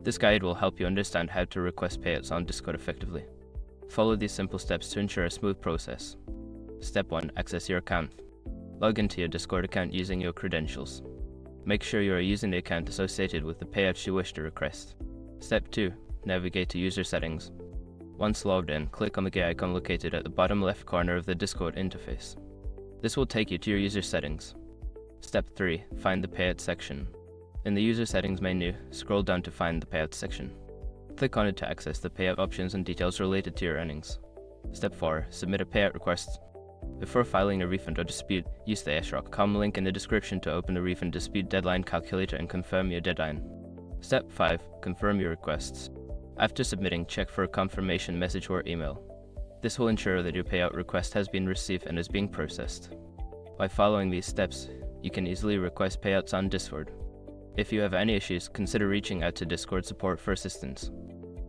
This guide will help you understand how to request payouts on Discord effectively. Follow these simple steps to ensure a smooth process. Step 1. Access your account. Log into your Discord account using your credentials. Make sure you are using the account associated with the payouts you wish to request. Step 2. Navigate to user settings. Once logged in, click on the gear icon located at the bottom left corner of the Discord interface. This will take you to your user settings. Step 3. Find the Payouts section. In the user settings menu, scroll down to find the Payouts section. Click on it to access the payout options and details related to your earnings. Step 4. Submit a payout request. Before filing a refund or dispute, use the s.com link in the description to open the refund dispute deadline calculator and confirm your deadline. Step 5. Confirm your requests. After submitting, check for a confirmation message or email. This will ensure that your payout request has been received and is being processed. By following these steps, you can easily request payouts on Discord. If you have any issues, consider reaching out to Discord support for assistance.